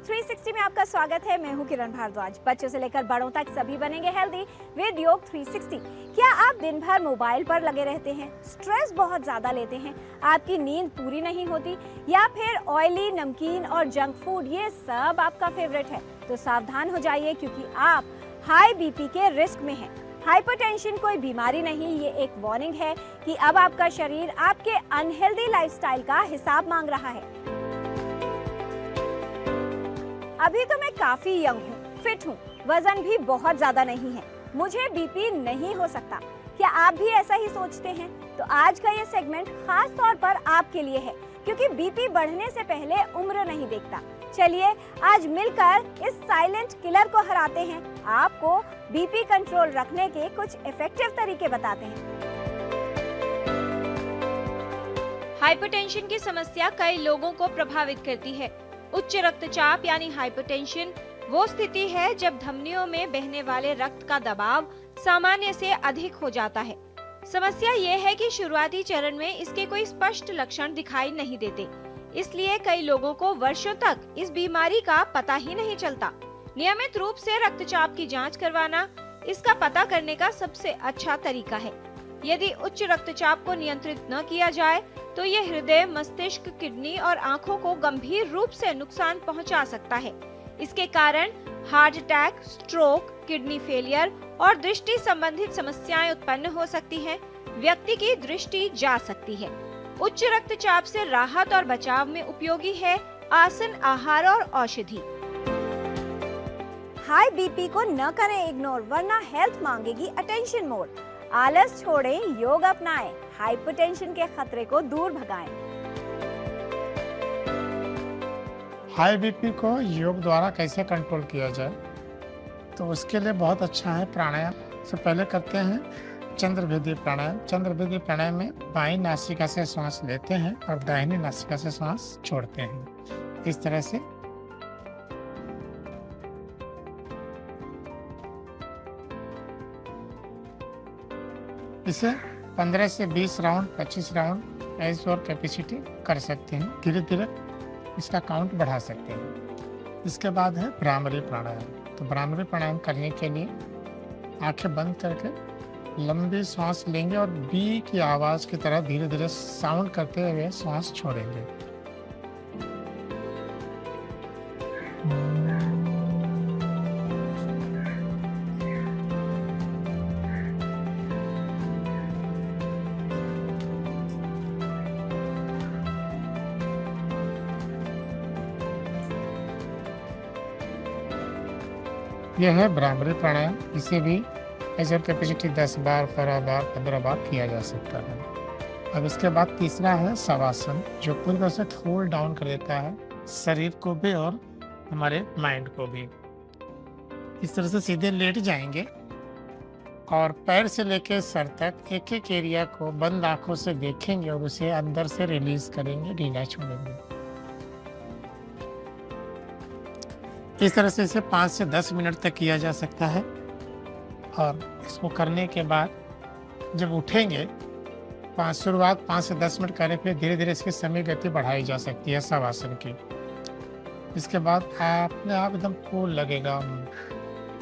योग 360 में आपका स्वागत है। मैं हूं किरण भारद्वाज। बच्चों से लेकर बड़ों तक सभी बनेंगे हेल्दी विद योग 360। क्या आप दिन भर मोबाइल पर लगे रहते हैं, स्ट्रेस बहुत ज्यादा लेते हैं, आपकी नींद पूरी नहीं होती, या फिर ऑयली, नमकीन और जंक फूड ये सब आपका फेवरेट है? तो सावधान हो जाइए, क्योंकि आप हाई बीपी के रिस्क में हैं। हाइपरटेंशन कोई बीमारी नहीं, ये एक वार्निंग है कि अब आपका शरीर आपके अनहेल्दी लाइफस्टाइल का हिसाब मांग रहा है। अभी तो मैं काफी यंग हूँ, फिट हूँ, वजन भी बहुत ज्यादा नहीं है, मुझे बीपी नहीं हो सकता। क्या आप भी ऐसा ही सोचते हैं? तो आज का ये सेगमेंट खास तौर पर आपके लिए है, क्योंकि बीपी बढ़ने से पहले उम्र नहीं देखता। चलिए आज मिलकर इस साइलेंट किलर को हराते हैं। आपको बीपी कंट्रोल रखने के कुछ इफेक्टिव तरीके बताते हैं। हाइपरटेंशन की समस्या कई लोगों को प्रभावित करती है। उच्च रक्तचाप यानी हाइपरटेंशन वो स्थिति है जब धमनियों में बहने वाले रक्त का दबाव सामान्य से अधिक हो जाता है। समस्या ये है कि शुरुआती चरण में इसके कोई स्पष्ट लक्षण दिखाई नहीं देते, इसलिए कई लोगों को वर्षों तक इस बीमारी का पता ही नहीं चलता। नियमित रूप से रक्तचाप की जांच करवाना इसका पता करने का सबसे अच्छा तरीका है। यदि उच्च रक्तचाप को नियंत्रित न किया जाए तो ये हृदय, मस्तिष्क, किडनी और आंखों को गंभीर रूप से नुकसान पहुंचा सकता है। इसके कारण heart attack, stroke, kidney failure और दृष्टि संबंधित समस्याएं उत्पन्न हो सकती हैं। व्यक्ति की दृष्टि जा सकती है। उच्च रक्तचाप से राहत और बचाव में उपयोगी है आसन, आहार और औषधि। हाई बीपी को न करें इग्नोर, वरना हेल्थ मांगेगी अटेंशन मोर। आलस छोड़ें, योग अपनाएं, हाइपरटेंशन के खतरे को दूर भगाएं। हाई बीपी को योग द्वारा कैसे कंट्रोल किया जाए, तो उसके लिए बहुत अच्छा है प्राणायाम। सबसे पहले करते हैं चंद्रभेदी प्राणायाम। चंद्रभेदी प्राणायाम में बाईं नासिका से श्वास लेते हैं और दाहिनी नासिका से श्वास छोड़ते हैं। इस तरह से इसे 15 से 20 राउंड, 25 राउंड एज और कैपेसिटी कर सकते हैं। धीरे धीरे इसका काउंट बढ़ा सकते हैं। इसके बाद है भ्रामरी प्राणायाम। तो भ्रामरी प्राणायाम करने के लिए आंखें बंद करके लंबी सांस लेंगे और बी की आवाज की तरह धीरे धीरे साउंड करते हुए सांस छोड़ेंगे। यह है भ्रामरी प्राणायाम। इसे भी एज और कैपेसिटी 10 बार, 12 बार, 15 बार किया जा सकता है। अब इसके बाद तीसरा है शवासन, जो पूरी तरह से कूल डाउन कर देता है शरीर को भी और हमारे माइंड को भी। इस तरह से सीधे लेट जाएंगे और पैर से लेकर सर तक एक एक एरिया को बंद आंखों से देखेंगे और उसे अंदर से रिलीज करेंगे, ढीला छोड़ेंगे। इस तरह से इसे 5 से 10 मिनट तक किया जा सकता है। और इसको करने के बाद जब उठेंगे, शुरुआत 5 से 10 मिनट करें, फिर धीरे धीरे इसकी समय गति बढ़ाई जा सकती है शवासन की। इसके बाद अपने आप एकदम कूल लगेगा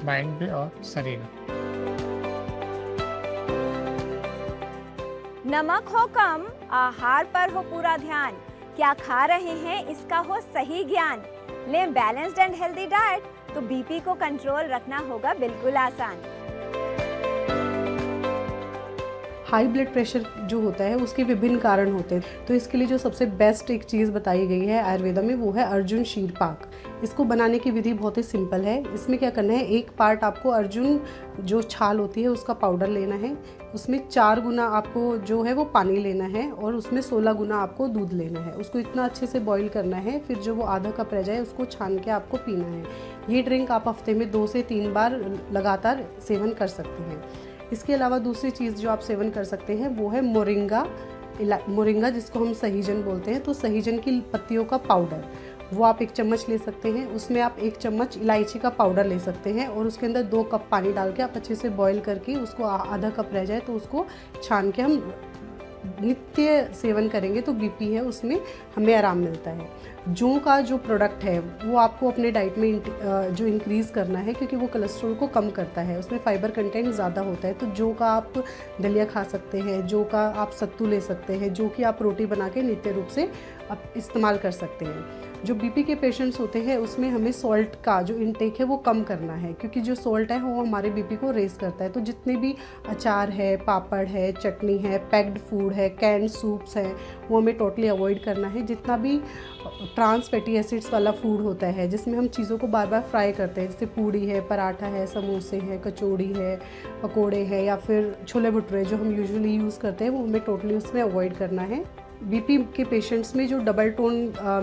माइंड भी और शरीर। नमक हो कम, आहार पर हो पूरा ध्यान, क्या खा रहे हैं इसका हो सही ज्ञान। लें बैलेंस्ड एंड हेल्दी डाइट, तो बीपी को कंट्रोल रखना होगा बिल्कुल आसान। हाई ब्लड प्रेशर जो होता है उसके विभिन्न कारण होते हैं, तो इसके लिए जो सबसे बेस्ट एक चीज़ बताई गई है आयुर्वेदा में, वो है अर्जुन शीर पाक। इसको बनाने की विधि बहुत ही सिंपल है। इसमें क्या करना है, एक पार्ट आपको अर्जुन जो छाल होती है उसका पाउडर लेना है, उसमें 4 गुना आपको जो है वो पानी लेना है और उसमें 16 गुना आपको दूध लेना है। उसको इतना अच्छे से बॉईल करना है, फिर जो वो आधा कप रह जाए उसको छान के आपको पीना है। ये ड्रिंक आप हफ्ते में 2 से 3 बार लगातार सेवन कर सकते हैं। इसके अलावा दूसरी चीज़ जो आप सेवन कर सकते हैं वो है मोरिंगा, जिसको हम सहीजन बोलते हैं। तो सहीजन की पत्तियों का पाउडर वो आप 1 चम्मच ले सकते हैं। उसमें आप 1 चम्मच इलायची का पाउडर ले सकते हैं और उसके अंदर 2 कप पानी डाल के आप अच्छे से बॉईल करके उसको आधा कप रह जाए तो उसको छान के हम नित्य सेवन करेंगे तो बीपी है उसमें हमें आराम मिलता है। जौ का जो प्रोडक्ट है वो आपको अपने डाइट में जो इंक्रीज़ करना है, क्योंकि वो कोलेस्ट्रॉल को कम करता है, उसमें फाइबर कंटेंट ज़्यादा होता है। तो जौ का आप दलिया खा सकते हैं, जौ का आप सत्तू ले सकते हैं, जौ की आप रोटी बना के नित्य रूप से आप इस्तेमाल कर सकते हैं। जो बीपी के पेशेंट्स होते हैं उसमें हमें सॉल्ट का जो इनटेक है वो कम करना है, क्योंकि जो सॉल्ट है वो हमारे बीपी को रेस करता है। तो जितने भी अचार है, पापड़ है, चटनी है, पैक्ड फूड है, कैंड सूप्स हैं, वो हमें टोटली अवॉइड करना है। जितना भी ट्रांस फैटी एसिड्स वाला फूड होता है जिसमें हम चीज़ों को बार बार फ्राई करते हैं, जैसे पूड़ी है, पराठा है, समोसे हैं, कचौड़ी है, पकोड़े हैं या फिर छोले भटूरे जो हम यूजुअली यूज़ करते हैं, वो हमें टोटली उसमें अवॉइड करना है। बीपी के पेशेंट्स में जो डबल टोन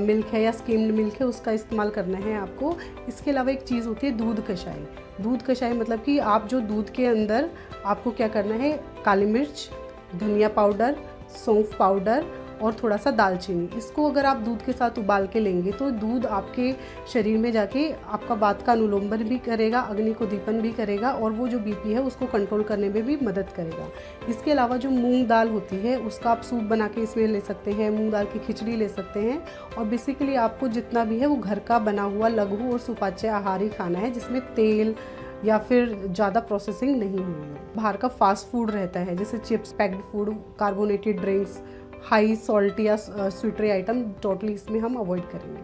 मिल्क है या स्किम्ड मिल्क है उसका इस्तेमाल करना है आपको। इसके अलावा एक चीज़ होती है दूध कषाय। दूध कषाय मतलब कि आप जो दूध के अंदर आपको क्या करना है, काली मिर्च, धनिया पाउडर, सौंफ पाउडर और थोड़ा सा दालचीनी, इसको अगर आप दूध के साथ उबाल के लेंगे तो दूध आपके शरीर में जाके आपका वात का अनुलोमन भी करेगा, अग्नि को दीपन भी करेगा और वो जो बीपी है उसको कंट्रोल करने में भी मदद करेगा। इसके अलावा जो मूंग दाल होती है उसका आप सूप बना के इसमें ले सकते हैं, मूंग दाल की खिचड़ी ले सकते हैं। और बेसिकली आपको जितना भी है वो घर का बना हुआ लघु और सुपाच्य आहार ही खाना है, जिसमें तेल या फिर ज़्यादा प्रोसेसिंग नहीं हुई है। बाहर का फास्ट फूड रहता है जैसे chips, packed food, carbonated drinks, high salt या स्वीटरी आइटम टोटली इसमें हम अवॉइड करेंगे।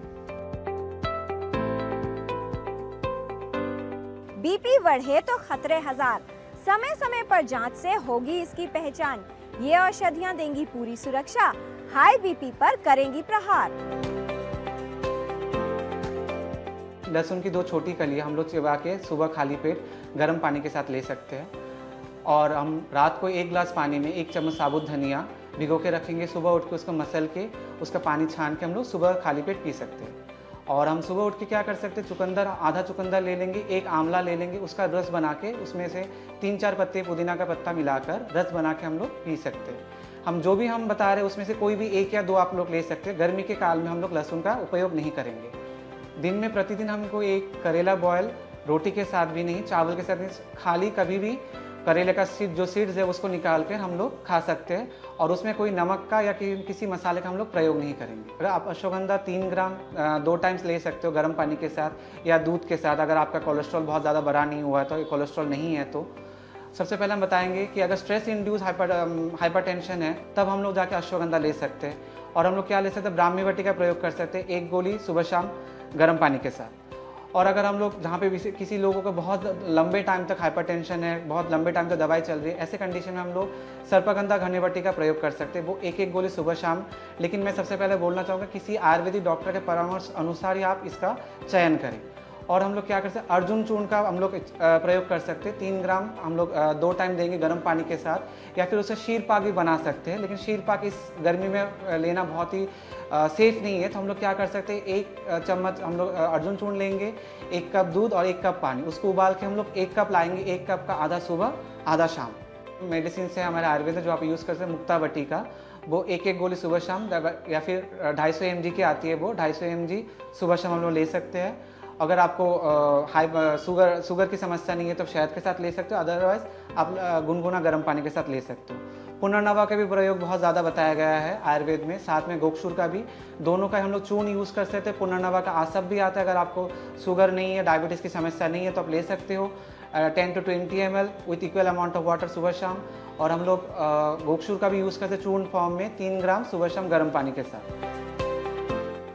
बीपी बढ़े तो खतरे हजार, समय समय पर जांच से होगी इसकी पहचान। ये औषधियां देंगी पूरी सुरक्षा, हाई बीपी पर करेंगी प्रहार। लहसुन की 2 छोटी कलियां हम लोग चिबा के सुबह खाली पेट गर्म पानी के साथ ले सकते हैं। और हम रात को 1 गिलास पानी में 1 चम्मच साबुत धनिया भिगो के रखेंगे, सुबह उठ के उसको मसल के उसका पानी छान के हम लोग सुबह खाली पेट पी सकते हैं। और हम सुबह उठ के क्या कर सकते हैं, चुकंदर, आधा चुकंदर ले लेंगे, 1 आंवला ले लेंगे, उसका रस बना के उसमें से 3-4 पत्ते पुदीना का पत्ता मिलाकर रस बना के हम लोग पी सकते हैं। हम जो भी हम बता रहे हैं उसमें से कोई भी 1 या 2 आप लोग ले सकते हैं। गर्मी के काल में हम लोग लहसुन का उपयोग नहीं करेंगे। दिन में प्रतिदिन हमको 1 करेला बॉयल, रोटी के साथ भी नहीं, चावल के साथ नहीं, खाली कभी भी करेले का सीड्स है उसको निकाल कर हम लोग खा सकते हैं। और उसमें कोई नमक का या किसी मसाले का हम लोग प्रयोग नहीं करेंगे। अगर आप अश्वगंधा 3 ग्राम 2 टाइम्स ले सकते हो गर्म पानी के साथ या दूध के साथ। अगर आपका कोलेस्ट्रॉल बहुत ज़्यादा बढ़ा नहीं हुआ है तो, कोलेस्ट्रॉल नहीं है तो सबसे पहले हम बताएंगे कि अगर स्ट्रेस इंड्यूस हाइपरटेंशन है तब हम लोग जाके अश्वगंधा ले सकते हैं। और हम लोग क्या ले सकते हैं, ब्राह्मी बट्टी का प्रयोग कर सकते हैं, 1 गोली सुबह शाम गर्म पानी के साथ। और अगर हम लोग जहाँ पे किसी लोगों को बहुत लंबे टाइम तक हाइपरटेंशन है, बहुत लंबे टाइम तक दवाई चल रही है, ऐसे कंडीशन में हम लोग सर्पगंधा घनी बट्टी का प्रयोग कर सकते हैं, वो 1-1 गोली सुबह शाम। लेकिन मैं सबसे पहले बोलना चाहूँगा किसी आयुर्वेदिक डॉक्टर के परामर्श अनुसार ही आप इसका चयन करें। और हम लोग क्या कर सकते हैं, अर्जुन चूर्ण का हम लोग प्रयोग कर सकते हैं, 3 ग्राम हम लोग 2 टाइम देंगे गर्म पानी के साथ। या फिर उससे शीर पाक भी बना सकते हैं, लेकिन शीर पाक इस गर्मी में लेना बहुत ही सेफ नहीं है। तो हम लोग क्या कर सकते हैं, 1 चम्मच हम लोग अर्जुन चूर्ण लेंगे, 1 कप दूध और 1 कप पानी, उसको उबाल के हम लोग 1 कप लाएंगे, 1 कप का आधा सुबह आधा शाम। मेडिसिन से हमारे आयुर्वेद जो आप यूज़ करते हैं मुक्ता बट्टी का, वो 1-1 गोली सुबह शाम, या फिर 250 mg की आती है, वो 250 mg सुबह शाम हम लोग ले सकते हैं। अगर आपको शुगर की समस्या नहीं है तो शहद के साथ ले सकते हो, अदरवाइज आप गुनगुना गर्म पानी के साथ ले सकते हो। पुनर्नवा का भी प्रयोग बहुत ज़्यादा बताया गया है आयुर्वेद में, साथ में गोक्षुर का भी, दोनों का हम लोग चूर्ण यूज़ कर सकते हैं। पुनर्नवा का आसप भी आता है, अगर आपको शुगर नहीं है, डायबिटीज़ की समस्या नहीं है तो आप ले सकते हो, 10 to 20 ml with equal amount of water सुबह शाम। और हम लोग गोक्षुर का भी यूज़ करते हैं चूर्ण फॉर्म में, 3 ग्राम सुबह शाम गर्म पानी के साथ।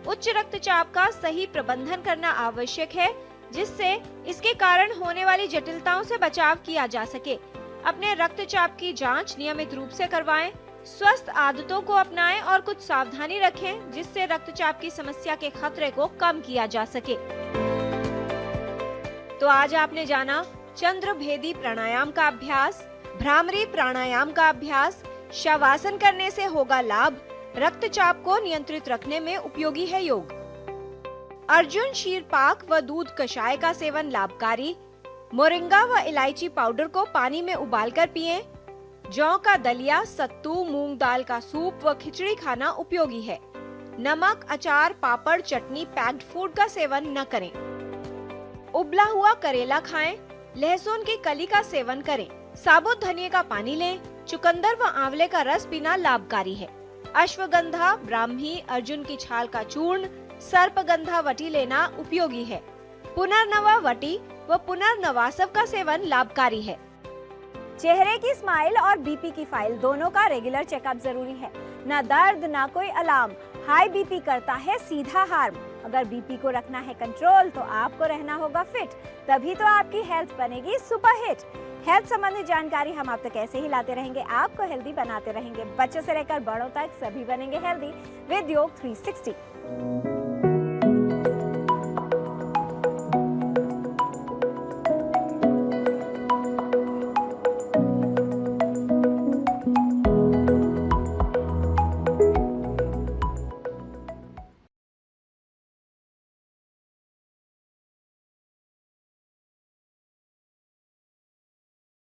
उच्च रक्तचाप का सही प्रबंधन करना आवश्यक है, जिससे इसके कारण होने वाली जटिलताओं से बचाव किया जा सके। अपने रक्तचाप की जांच नियमित रूप से करवाएं, स्वस्थ आदतों को अपनाएं और कुछ सावधानी रखें, जिससे रक्तचाप की समस्या के खतरे को कम किया जा सके। तो आज आपने जाना चंद्रभेदी प्राणायाम का अभ्यास, भ्रामरी प्राणायाम का अभ्यास, शवासन करने से होगा लाभ, रक्तचाप को नियंत्रित रखने में उपयोगी है योग, अर्जुन शीर पाक व दूध कषाय का सेवन लाभकारी, मोरिंगा व इलायची पाउडर को पानी में उबालकर पिएं, जौ का दलिया, सत्तू, मूंग दाल का सूप व खिचड़ी खाना उपयोगी है, नमक, अचार, पापड़, चटनी, पैक्ड फूड का सेवन न करें, उबला हुआ करेला खाएं, लहसुन की कली का सेवन करें, साबुत धनिया का पानी लें, चुकंदर व आंवले का रस पीना लाभकारी है। अश्वगंधा, ब्राह्मी, अर्जुन की छाल का चूर्ण, सर्पगंधा वटी लेना उपयोगी है। पुनर्नवा वटी व पुनर्नवासव का सेवन लाभकारी है। चेहरे की स्माइल और बीपी की फाइल दोनों का रेगुलर चेकअप जरूरी है। ना दर्द ना कोई अलार्म। हाई बीपी करता है सीधा हार्म। अगर बीपी को रखना है कंट्रोल तो आपको रहना होगा फिट, तभी तो आपकी हेल्थ बनेगी सुपरहिट। हेल्थ संबंधी जानकारी हम आप तक ऐसे ही लाते रहेंगे, आपको हेल्दी बनाते रहेंगे। बच्चों से लेकर बड़ों तक सभी बनेंगे हेल्दी विद योग 360।